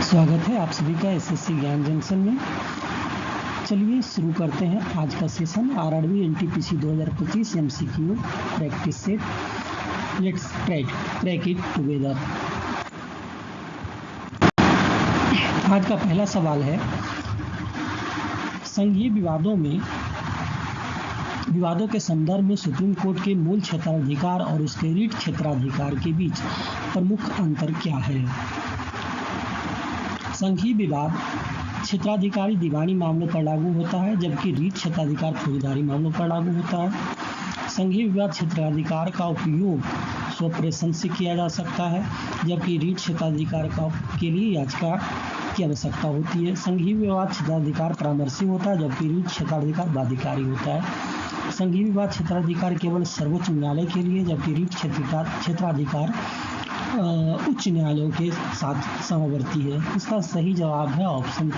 स्वागत है आप सभी का एसएससी ज्ञान जंक्शन में। चलिए शुरू करते हैं आज का session. RRB NTPC 2025 MCQ practice set. Let's track it together. आज का पहला सवाल है, संघीय विवादों के संदर्भ में सुप्रीम कोर्ट के मूल क्षेत्राधिकार और उसके रीट क्षेत्राधिकार के बीच प्रमुख अंतर क्या है? संघीय विवाद क्षेत्राधिकारी दीवानी मामलों पर लागू होता है, जबकि रीट क्षेत्राधिकार फौजदारी मामलों पर लागू होता है। संघीय विवाद क्षेत्राधिकार का उपयोग स्वप्रेषण से किया जा सकता है, जबकि रीट क्षेत्राधिकार के लिए याचिका की आवश्यकता होती है। संघीय विवाद क्षेत्राधिकार परामर्शी होता है, जबकि रीट क्षेत्राधिकार बाध्यकारी होता है। संघीय विवाद क्षेत्राधिकार केवल सर्वोच्च न्यायालय के लिए, जबकि रीट क्षेत्राधिकार उच्च न्यायालयों के साथ समवर्ती है। इसका सही जवाब है ऑप्शन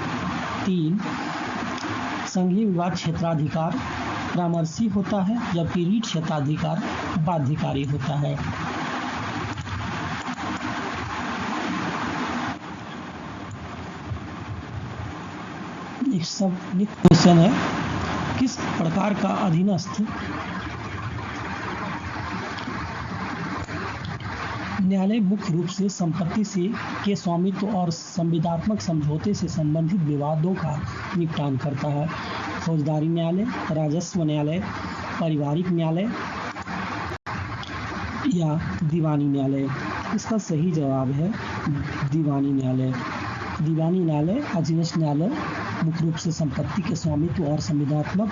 3। संघीय विवाद क्षेत्राधिकार परामर्शी होता है, जबकि रीट क्षेत्राधिकार बाध्यकारी होता है। नेक्स्ट क्वेश्चन है, किस प्रकार का अधीनस्थ न्यायालय मुख्य रूप से संपत्ति के स्वामित्व और संविदात्मक समझौते से संबंधित विवादों का निपटान करता है? फौजदारी न्यायालय, राजस्व न्यायालय, पारिवारिक न्यायालय या दीवानी न्यायालय? इसका सही जवाब है दीवानी न्यायालय। दीवानी न्यायालय अधीनस्थ न्यायालय मुख्य रूप से संपत्ति के स्वामित्व और संविदात्मक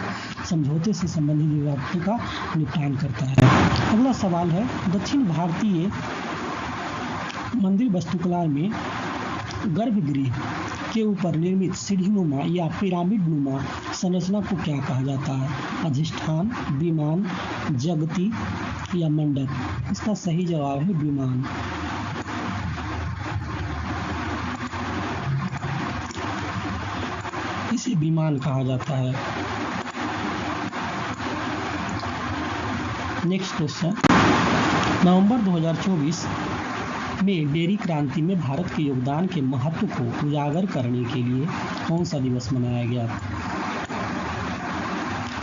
समझौते से संबंधित विवादों का निपटान करता है। अगला सवाल है, दक्षिण भारतीय मंदिर वास्तुकला में गर्भगृह के ऊपर निर्मित सीढ़ीनुमा या पिरामिडनुमा संरचना को क्या कहा जाता है? अधिष्ठान, विमान, जगती या मंडप? इसका सही जवाब है विमान। इसे विमान कहा जाता है। नेक्स्ट क्वेश्चन, नवंबर 2024 में डेयरी क्रांति में भारत के योगदान के महत्व को उजागर करने के लिए कौन सा दिवस मनाया गया?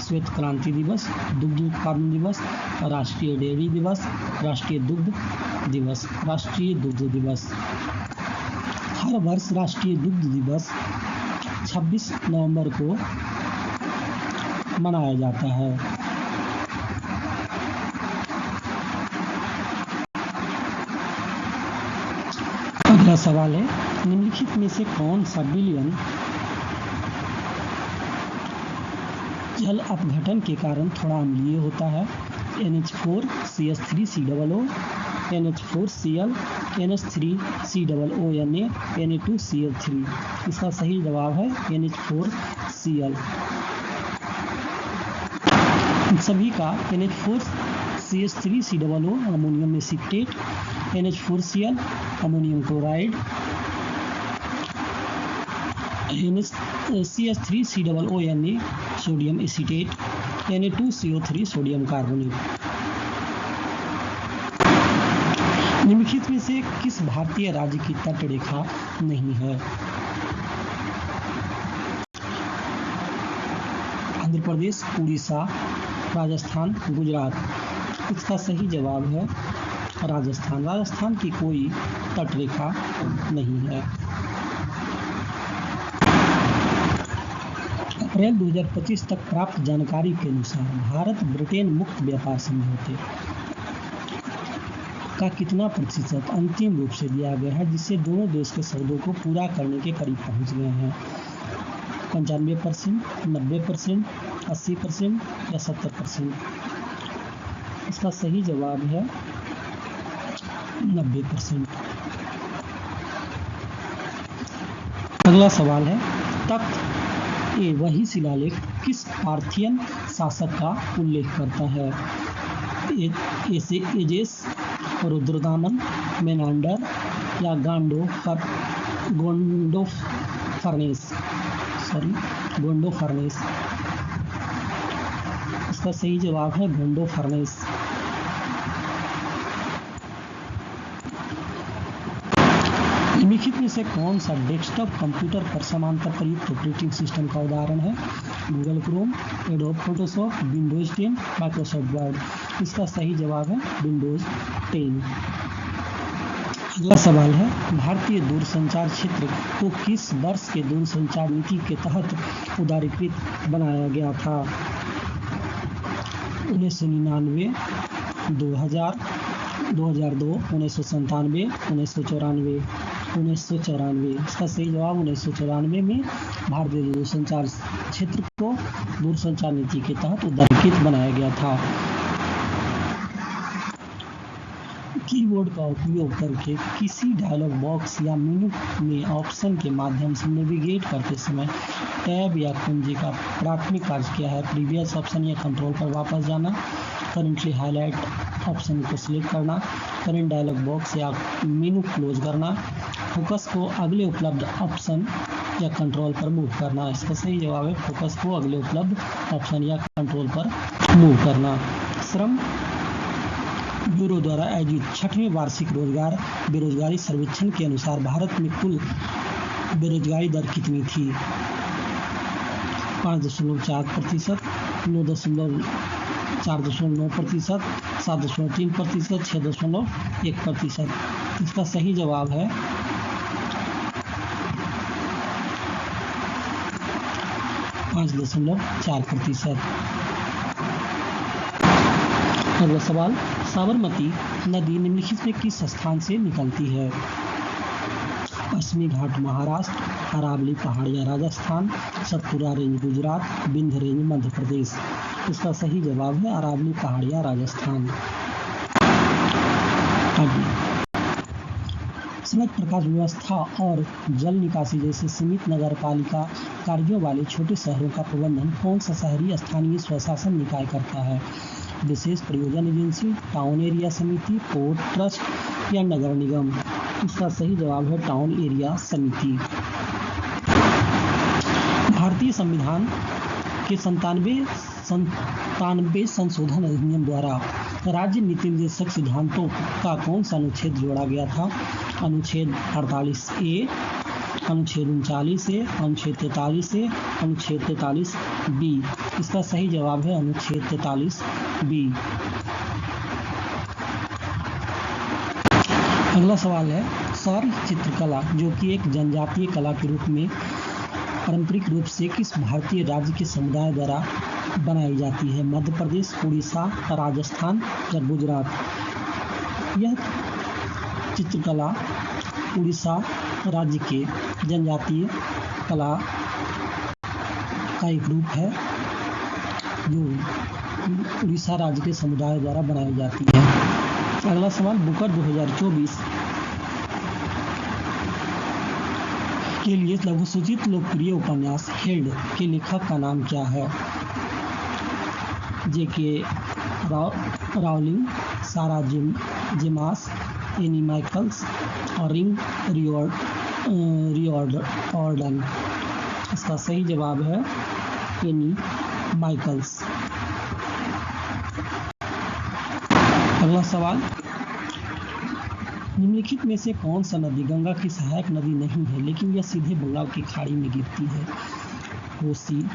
श्वेत क्रांति दिवस, दुग्ध उत्पादन दिवस, राष्ट्रीय डेयरी दिवस, राष्ट्रीय दुग्ध दिवस? राष्ट्रीय दुग्ध दिवस। हर वर्ष राष्ट्रीय दुग्ध दिवस 26 नवंबर को मनाया जाता है। अगला सवाल है, निम्नलिखित में से कौन सा विलयन जल अपघटन के कारण थोड़ा अम्लीय होता है? NH4CH3COO, NH4Cl, NH3COO, Na2Cl3? इसका सही जवाब है NH4Cl। सभी का NH4CH3COO ammonium acetate, NH4Cl ammonium chloride, CH3COO Na sodium acetate, Na2CO3 sodium carbonate. निम्नलिखित में से किस भारतीय राज्य की तट रेखा नहीं है? आंध्र प्रदेश, उड़ीसा, राजस्थान, गुजरात? इसका सही जवाब है राजस्थान। राजस्थान की कोई तट रेखा नहीं है। अप्रैल 2025 तक प्राप्त जानकारी के अनुसार भारत ब्रिटेन मुक्त व्यापार समझौते का कितना प्रतिशत अंतिम रूप से दिया गया है, जिससे दोनों देश के सौदों को पूरा करने के करीब पहुंच गए हैं? 95%, 90%, 80% या 70%? इसका सही जवाब है 90%। अगला सवाल है, तख्त ए वही शिलालेख किस पार्थियन शासक का उल्लेख करता है? एजेस, रुद्रदामन, मेनांडर या गोंडोफर्नेस? इसका सही जवाब है गोंडोफर्नेस। निम्नलिखित में से कौन सा डेस्कटॉप कंप्यूटर पर समांतर प्रयुक्त ऑपरेटिंग सिस्टम का उदाहरण है? Google Chrome, adobe Photoshop, Windows 10, Microsoft word. इसका सही जवाब है विंडोज 10। अगला सवाल है, भारतीय दूरसंचार क्षेत्र को किस वर्ष के दूरसंचार नीति के तहत उदारीकृत बनाया गया था? 1999, 2000, 2002, 1997, 1994। 1994 इसका सही जवाब 1994 में भारतीय दूरसंचार क्षेत्र को दूरसंचार नीति के तहत उदारीकृत बनाया गया था। कीबोर्ड का उपयोग करके किसी डायलॉग बॉक्स या मेनू में ऑप्शन के माध्यम से नेविगेट करते समय टैब या कुंजी का प्राथमिक कार्य क्या है? प्रीवियस ऑप्शन या कंट्रोल पर वापस जाना, करंटली हाईलाइट ऑप्शन को सिलेक्ट करना, करंट डायलॉग बॉक्स या मेनू क्लोज करना, फोकस को अगले उपलब्ध ऑप्शन या कंट्रोल पर मूव करना। इसका सही जवाब है फोकस को अगले उपलब्ध ऑप्शन या कंट्रोल पर मूव करना। श्रम ब्यूरो द्वारा आयोजित 6वें वार्षिक बेरोजगारी सर्वेक्षण के अनुसार भारत में कुल बेरोजगारी दर कितनी थी? 5.4%, 9.4.9%, 7.3%, 6.1%। इसका सही जवाब है 5.4%। अगला सवाल, साबरमती नदी निम्नलिखित में किस स्थान से निकलती है? पश्चिमी घाट महाराष्ट्र, अरावली पहाड़ियाँ राजस्थान, सतपुरा रेंज गुजरात, विंध्य रेंज मध्य प्रदेश। इसका सही जवाब है अरावली पहाड़ियाँ राजस्थान। सड़क प्रकाश व्यवस्था और जल निकासी जैसे सीमित नगर पालिका कार्यों वाले छोटे शहरों का प्रबंधन कौन सा शहरी स्थानीय स्वशासन निकाय करता है? विशेष प्रयोजन एजेंसी, टाउन एरिया समिति, पोर्ट ट्रस्ट या नगर निगम। इसका सही जवाब है टाउन एरिया समिति। भारतीय संविधान के 97 संशोधन अधिनियम द्वारा राज्य नीति निर्देशक सिद्धांतों का कौन सा अनुच्छेद जोड़ा गया था? अनुच्छेद 48A, अनुच्छेद 39A, अनुच्छेद 43A, अनुच्छेद 43B। इसका सही जवाब है अनुच्छेद 43B। अगला सवाल है, सौर चित्रकला जो कि एक जनजातीय कला के रूप में पारंपरिक रूप से किस भारतीय राज्य के समुदाय द्वारा बनाई जाती है? मध्य प्रदेश, उड़ीसा, राजस्थान या गुजरात। यह चित्रकला उड़ीसा राज्य के जनजातीय कला का एक रूप है जो उड़ीसा राज्य के समुदाय द्वारा बनाई जाती है। अगला सवाल, बुकर 2024 के लिए लघु सूचित लोकप्रिय उपन्यास हेड के लेखक का नाम क्या है? J.K. राउलिंग, सारा जेमास, एनी माइकल्स और रिंग रिओर्डन। इसका सही जवाब है एनी माइकल्स। अगला सवाल, निम्नलिखित में से कौन सा नदी गंगा की सहायक नदी नहीं है लेकिन यह सीधे बंगाल की खाड़ी में गिरती है? कोसी,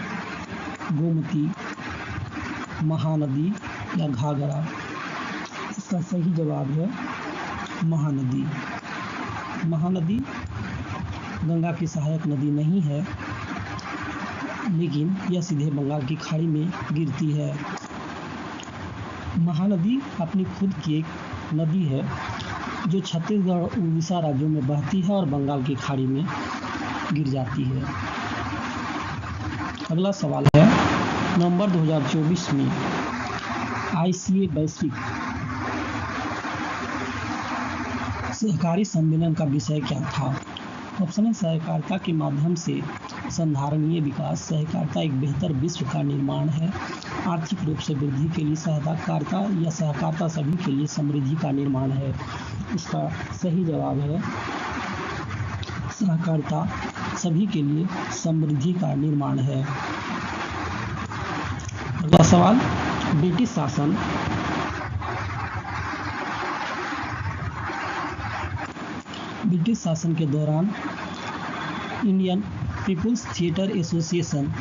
गोमती, महानदी या घाघरा। इसका सही जवाब है महानदी। महानदी गंगा की सहायक नदी नहीं है लेकिन यह सीधे बंगाल की खाड़ी में गिरती है। महानदी अपनी खुद की एक नदी है जो छत्तीसगढ़ और उड़ीसा राज्यों में बहती है और बंगाल की खाड़ी में गिर जाती है। अगला सवाल है, नवंबर 2024 में ICA वैश्विक सहकारी सम्मेलन का विषय क्या था? ऑप्शन है सहकारिता के माध्यम से संधारणीय विकास, सहकारिता एक बेहतर विश्व का निर्माण है, आर्थिक रूप से वृद्धि के लिए सहकारिता या सहकारिता सभी के लिए समृद्धि का निर्माण है। इसका सही जवाब है सहकारिता सभी के लिए समृद्धि का निर्माण है। अगला सवाल, ब्रिटिश शासन ब्रिटिश शासन के दौरान Indian People's Theatre Association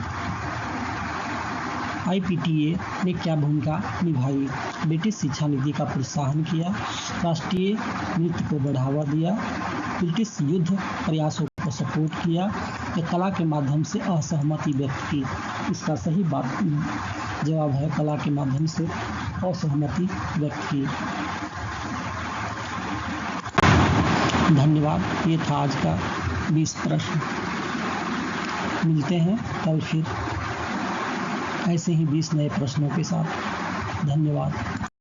IPTA ने क्या भूमिका निभाई? ब्रिटिश शिक्षा नीति का प्रोत्साहन किया, राष्ट्रीय नृत्य को बढ़ावा दिया, ब्रिटिश युद्ध प्रयासों को सपोर्ट किया या कला के माध्यम से असहमति व्यक्त की? इसका सही जवाब है कला के माध्यम से असहमति व्यक्त की। धन्यवाद। ये था आज का 20 प्रश्न। मिलते हैं कल फिर ऐसे ही 20 नए प्रश्नों के साथ। धन्यवाद।